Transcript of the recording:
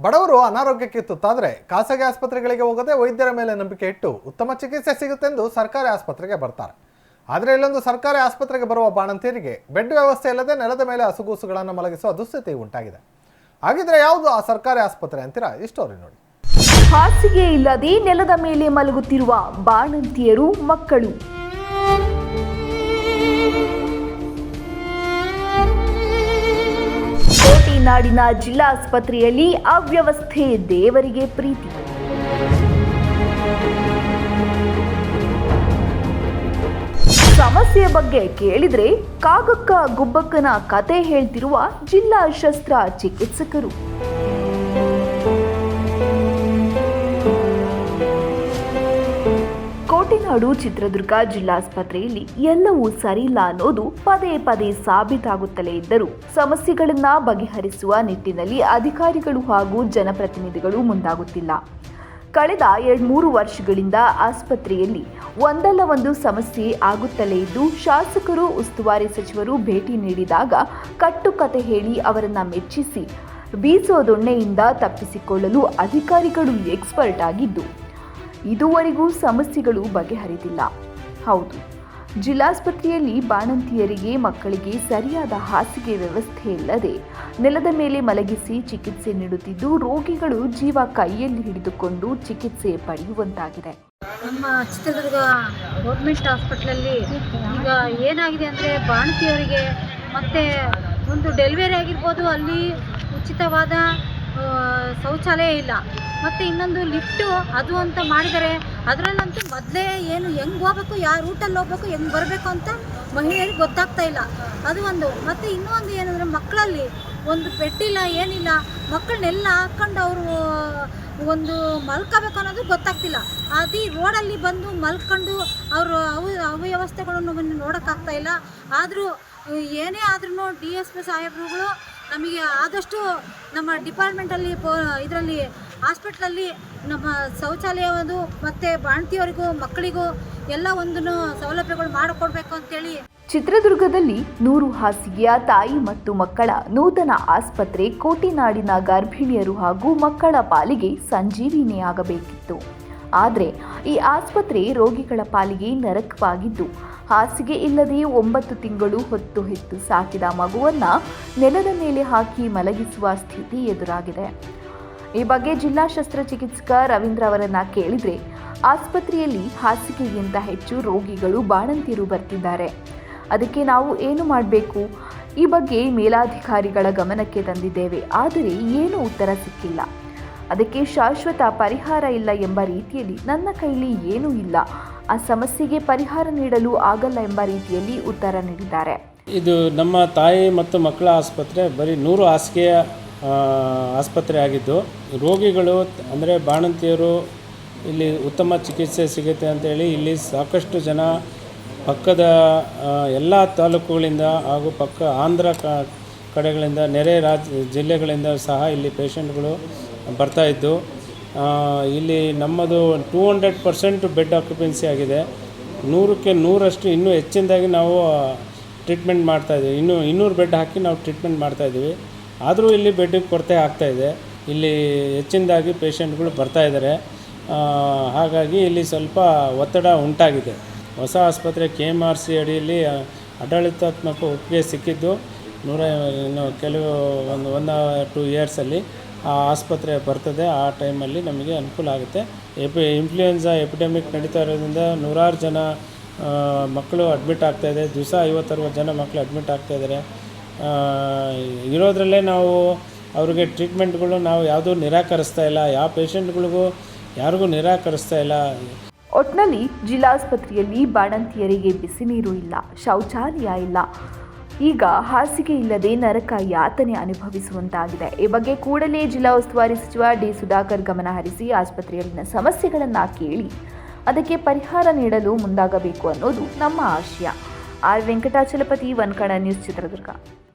ಬಡವರು ಅನಾರೋಗ್ಯಕ್ಕೆ ತುತ್ತಾದರೆ ಖಾಸಗಿ ಆಸ್ಪತ್ರೆಗಳಿಗೆ ಹೋಗದೆ ವೈದ್ಯರ ಮೇಲೆ ನಂಬಿಕೆ ಇಟ್ಟು ಉತ್ತಮ ಚಿಕಿತ್ಸೆ ಸಿಗುತ್ತೆಂದು ಸರ್ಕಾರಿ ಆಸ್ಪತ್ರೆಗೆ ಬರ್ತಾರೆ. ಆದರೆ ಇಲ್ಲೊಂದು ಸರ್ಕಾರಿ ಆಸ್ಪತ್ರೆಗೆ ಬರುವ ಬಾಣಂತಿಯರಿಗೆ ಬೆಡ್ ವ್ಯವಸ್ಥೆ ಇಲ್ಲದೆ ನೆಲದ ಮೇಲೆ ಹಸುಗೂಸುಗಳನ್ನು ಮಲಗಿಸುವ ದುಸ್ಥಿತಿ ಉಂಟಾಗಿದೆ. ಹಾಗಿದ್ರೆ ಯಾವುದು ಆ ಸರ್ಕಾರಿ ಆಸ್ಪತ್ರೆ ಅಂತೀರಾ? ಈ ಸ್ಟೋರಿ ನೋಡಿ. ಹಾಸಿಗೆ ಇಲ್ಲದೆ ನೆಲದ ಮೇಲೆ ಮಲಗುತ್ತಿರುವ ಬಾಣಂತಿಯರು, ಮಕ್ಕಳು. ಕೋಟೆನಾಡಿನ ಜಿಲ್ಲಾಸ್ಪತ್ರೆಯಲ್ಲಿ ಅವ್ಯವಸ್ಥೆ ದೇವರಿಗೆ ಪ್ರೀತಿ. ಸಮಸ್ಯೆ ಬಗ್ಗೆ ಕೇಳಿದ್ರೆ ಕಾಗಕ್ಕ ಗುಬ್ಬಕ್ಕನ ಕತೆ ಹೇಳ್ತಿರುವ ಜಿಲ್ಲಾ ಶಸ್ತ್ರ ಚಿಕಿತ್ಸಕರು. ಕೋಟೆನಾಡು ಚಿತ್ರದುರ್ಗ ಜಿಲ್ಲಾಸ್ಪತ್ರೆಯಲ್ಲಿ ಎಲ್ಲವೂ ಸರಿಯಿಲ್ಲ ಅನ್ನೋದು ಪದೇ ಪದೇ ಸಾಬೀತಾಗುತ್ತಲೇ ಇದ್ದರೂ ಸಮಸ್ಯೆಗಳನ್ನ ಬಗೆಹರಿಸುವ ನಿಟ್ಟಿನಲ್ಲಿ ಅಧಿಕಾರಿಗಳು ಹಾಗೂ ಜನಪ್ರತಿನಿಧಿಗಳು ಮುಂದಾಗುತ್ತಿಲ್ಲ. ಕಳೆದ 2-3 ವರ್ಷಗಳಿಂದ ಆಸ್ಪತ್ರೆಯಲ್ಲಿ ಒಂದಲ್ಲ ಒಂದು ಸಮಸ್ಯೆ ಆಗುತ್ತಲೇ ಇದ್ದು ಶಾಸಕರು, ಉಸ್ತುವಾರಿ ಸಚಿವರು ಭೇಟಿ ನೀಡಿದಾಗ ಕಟ್ಟುಕತೆ ಹೇಳಿ ಅವರನ್ನ ಮೆಚ್ಚಿಸಿ ಬೀಸೋದೊಣ್ಣೆಯಿಂದ ತಪ್ಪಿಸಿಕೊಳ್ಳಲು ಅಧಿಕಾರಿಗಳು ಎಕ್ಸ್ಪರ್ಟ್ ಆಗಿದ್ದು ಇದುವರೆಗೂ ಸಮಸ್ಯೆಗಳು ಬಗೆಹರಿದಿಲ್ಲ. ಹೌದು, ಜಿಲ್ಲಾಸ್ಪತ್ರೆಯಲ್ಲಿ ಬಾಣಂತಿಯರಿಗೆ, ಮಕ್ಕಳಿಗೆ ಸರಿಯಾದ ಹಾಸಿಗೆ ವ್ಯವಸ್ಥೆ ಇಲ್ಲದೆ ನೆಲದ ಮೇಲೆ ಮಲಗಿಸಿ ಚಿಕಿತ್ಸೆ ನೀಡುತ್ತಿದ್ದು ರೋಗಿಗಳು ಜೀವ ಕೈಯಲ್ಲಿ ಹಿಡಿದುಕೊಂಡು ಚಿಕಿತ್ಸೆ ಪಡೆಯುವಂತಾಗಿದೆ. ನಮ್ಮ ಚಿತ್ರದುರ್ಗ ಗೌರ್ಮೆಂಟ್ ಹಾಸ್ಪಿಟ್ಲಲ್ಲಿ ಈಗ ಏನಾಗಿದೆ ಅಂದರೆ ಬಾಣಂತಿಯವರಿಗೆ ಮತ್ತು ಒಂದು ಡೆಲಿವರಿ ಆಗಿರ್ಬೋದು, ಅಲ್ಲಿ ಉಚಿತವಾದ ಶೌಚಾಲಯ ಇಲ್ಲ. ಮತ್ತು ಇನ್ನೊಂದು ಲಿಫ್ಟು ಅದು ಅಂತ ಮಾಡಿದರೆ ಅದರಲ್ಲಂತೂ ಮೊದಲೇ ಏನು ಹೆಂಗೆ ಹೋಗ್ಬೇಕು, ಯಾವ ರೂಟಲ್ಲಿ ಹೋಗ್ಬೇಕು, ಹೆಂಗೆ ಬರಬೇಕು ಅಂತ ಮಹಿಳೆಯರಿಗೆ ಗೊತ್ತಾಗ್ತಾ ಇಲ್ಲ. ಅದು ಒಂದು. ಮತ್ತು ಇನ್ನೂ ಒಂದು ಏನಂದರೆ ಮಕ್ಕಳಲ್ಲಿ ಒಂದು ಬೆಡ್ಡಿಲ್ಲ, ಏನಿಲ್ಲ. ಮಕ್ಕಳನ್ನೆಲ್ಲ ಹಾಕ್ಕೊಂಡು ಅವರು ಒಂದು ಮಲ್ಕೋಬೇಕು ಅನ್ನೋದು ಗೊತ್ತಾಗ್ತಿಲ್ಲ. ಅದೇ ರೋಡಲ್ಲಿ ಬಂದು ಮಲ್ಕೊಂಡು ಅವರು ಅವ್ಯವಸ್ಥೆಗಳನ್ನು ನೋಡೋಕ್ಕಾಗ್ತಾ ಇಲ್ಲ. ಆದರೂ ಏನೇ ಆದ್ರೂ DSP ಸಾಹೇಬ್ರುಗಳು ನಮಗೆ ಆದಷ್ಟು ನಮ್ಮ ಡಿಪಾರ್ಟ್ಮೆಂಟಲ್ಲಿ ಇದರಲ್ಲಿ ಹಾಸ್ಪಿಟ್ಲಲ್ಲಿ ನಮ್ಮ ಶೌಚಾಲಯವದು ಮತ್ತು ಬಾಣಂತಿಯವರಿಗೂ, ಮಕ್ಕಳಿಗೂ ಎಲ್ಲ ಒಂದು ಸೌಲಭ್ಯಗಳು ಮಾಡಿಕೊಡ್ಬೇಕು ಅಂತೇಳಿ. ಚಿತ್ರದುರ್ಗದಲ್ಲಿ 100 ಹಾಸಿಗೆಯ ತಾಯಿ ಮತ್ತು ಮಕ್ಕಳ ನೂತನ ಆಸ್ಪತ್ರೆ ಕೋಟೆನಾಡಿನ ಗರ್ಭಿಣಿಯರು ಹಾಗೂ ಮಕ್ಕಳ ಪಾಲಿಗೆ ಸಂಜೀವಿನಿಯಾಗಬೇಕಿತ್ತು. ಆದರೆ ಈ ಆಸ್ಪತ್ರೆ ರೋಗಿಗಳ ಪಾಲಿಗೆ ನರಕವಾಗಿದ್ದು ಹಾಸಿಗೆ ಇಲ್ಲದೆ 9 ತಿಂಗಳು ಹೊತ್ತು ಹೆತ್ತು ಸಾಕಿದ ಮಗುವನ್ನ ನೆಲದ ಮೇಲೆ ಹಾಕಿ ಮಲಗಿಸುವ ಸ್ಥಿತಿ ಎದುರಾಗಿದೆ. ಈ ಬಗ್ಗೆ ಜಿಲ್ಲಾ ಶಸ್ತ್ರಚಿಕಿತ್ಸಕ ರವೀಂದ್ರ ಅವರನ್ನ ಕೇಳಿದ್ರೆ ಆಸ್ಪತ್ರೆಯಲ್ಲಿ ಹಾಸಿಗೆಗಿಂತ ಹೆಚ್ಚು ರೋಗಿಗಳು, ಬಾಣಂತಿಯರು ಬರ್ತಿದ್ದಾರೆ. ಅದಕ್ಕೆ ನಾವು ಏನು ಮಾಡಬೇಕು? ಈ ಬಗ್ಗೆ ಮೇಲಾಧಿಕಾರಿಗಳ ಗಮನಕ್ಕೆ ತಂದಿದ್ದೇವೆ. ಆದರೆ ಏನೂ ಉತ್ತರ ಸಿಕ್ಕಿಲ್ಲ. ಅದಕ್ಕೆ ಶಾಶ್ವತ ಪರಿಹಾರ ಇಲ್ಲ ಎಂಬ ರೀತಿಯಲ್ಲಿ ನನ್ನ ಕೈಲಿ ಏನೂ ಇಲ್ಲ, ಆ ಸಮಸ್ಯೆಗೆ ಪರಿಹಾರ ನೀಡಲು ಆಗಲ್ಲ ಎಂಬ ರೀತಿಯಲ್ಲಿ ಉತ್ತರ ನೀಡಿದ್ದಾರೆ. ಇದು ನಮ್ಮ ತಾಯಿ ಮತ್ತು ಮಕ್ಕಳ ಆಸ್ಪತ್ರೆ ಬರೀ 100 ಹಾಸಿಗೆಯ ಆಸ್ಪತ್ರೆ ಆಗಿದ್ದು ರೋಗಿಗಳು ಅಂದರೆ ಬಾಣಂತಿಯರು ಇಲ್ಲಿ ಉತ್ತಮ ಚಿಕಿತ್ಸೆ ಸಿಗುತ್ತೆ ಅಂತೇಳಿ ಇಲ್ಲಿ ಸಾಕಷ್ಟು ಜನ ಪಕ್ಕದ ಎಲ್ಲ ತಾಲೂಕುಗಳಿಂದ ಹಾಗೂ ಪಕ್ಕ ಆಂಧ್ರ ಕಡೆಗಳಿಂದ, ನೆರೆ ಜಿಲ್ಲೆಗಳಿಂದ ಸಹ ಇಲ್ಲಿ ಪೇಷಂಟ್ಗಳು ಬರ್ತಾಯಿದ್ದು ಇಲ್ಲಿ ನಮ್ಮದು 200% ಬೆಡ್ ಆಕ್ಯುಪೆನ್ಸಿ ಆಗಿದೆ. 100ಕ್ಕೆ 100ರಷ್ಟು ಇನ್ನೂ ಹೆಚ್ಚಿನದಾಗಿ ನಾವು ಟ್ರೀಟ್ಮೆಂಟ್ ಮಾಡ್ತಾಯಿದ್ದೀವಿ. ಇನ್ನೂ 200 ಬೆಡ್ ಹಾಕಿ ನಾವು ಟ್ರೀಟ್ಮೆಂಟ್ ಮಾಡ್ತಾಯಿದ್ದೀವಿ. ಆದರೂ ಇಲ್ಲಿ ಬೆಡ್ಡಿಗೆ ಕೊರತೆ ಆಗ್ತಾಯಿದೆ. ಇಲ್ಲಿ ಹೆಚ್ಚಿನದಾಗಿ ಪೇಷಂಟ್ಗಳು ಬರ್ತಾಯಿದ್ದಾರೆ. ಹಾಗಾಗಿ ಇಲ್ಲಿ ಸ್ವಲ್ಪ ಒತ್ತಡ ಉಂಟಾಗಿದೆ. ಹೊಸ ಆಸ್ಪತ್ರೆ KMRC ಅಡಿಯಲ್ಲಿ ಆಡಳಿತಾತ್ಮಕ ಒಪ್ಪಿಗೆ ಸಿಕ್ಕಿದ್ದು ಇನ್ನು ಕೆಲವು 1-2 ಇಯರ್ಸಲ್ಲಿ ಆ ಆಸ್ಪತ್ರೆ ಬರ್ತದೆ. ಆ ಟೈಮಲ್ಲಿ ನಮಗೆ ಅನುಕೂಲ ಆಗುತ್ತೆ. ಇನ್ಫ್ಲೂಯೆನ್ಸಾ ಎಪಿಡೆಮಿಕ್ ನಡೀತಾ ಇರೋದ್ರಿಂದ 100 ಜನ ಮಕ್ಕಳು ಅಡ್ಮಿಟ್ ಆಗ್ತಾಯಿದೆ. ದಿವಸ 50-60 ಜನ ಮಕ್ಕಳು ಅಡ್ಮಿಟ್ ಆಗ್ತಾಯಿದ್ದಾರೆ. ಇರೋದ್ರಲ್ಲೇ ನಾವು ಅವ್ರಿಗೆ ಟ್ರೀಟ್ಮೆಂಟ್ಗಳು ನಾವು ಯಾವುದೂ ನಿರಾಕರಿಸ್ತಾ ಇಲ್ಲ. ಯಾವ ಪೇಷಂಟ್ಗಳಿಗೂ ಯಾರಿಗೂ ನಿರಾಕರಿಸ್ತಾ ಇಲ್ಲ. ಒಟ್ನಲ್ಲಿ ಜಿಲ್ಲಾಸ್ಪತ್ರೆಯಲ್ಲಿ ಬಾಣಂತಿಯರಿಗೆ ಬಿಸಿ ನೀರು ಇಲ್ಲ, ಶೌಚಾಲಯ ಇಲ್ಲ. ಈಗ ಹಾಸಿಗೆ ಇಲ್ಲದೆ ನರಕ ಯಾತನೆ ಅನುಭವಿಸುವಂತಾಗಿದೆ. ಈ ಬಗ್ಗೆ ಕೂಡಲೇ ಜಿಲ್ಲಾ ಉಸ್ತುವಾರಿ ಸಚಿವ D. ಸುಧಾಕರ್ ಗಮನ ಹರಿಸಿ ಆಸ್ಪತ್ರೆಯಲ್ಲಿನ ಸಮಸ್ಯೆಗಳನ್ನು ಕೇಳಿ ಅದಕ್ಕೆ ಪರಿಹಾರ ನೀಡಲು ಮುಂದಾಗಬೇಕು ಅನ್ನೋದು ನಮ್ಮ ಆಶಯ. R. Venkatachalapathi, one Kannada news, Chitradurga.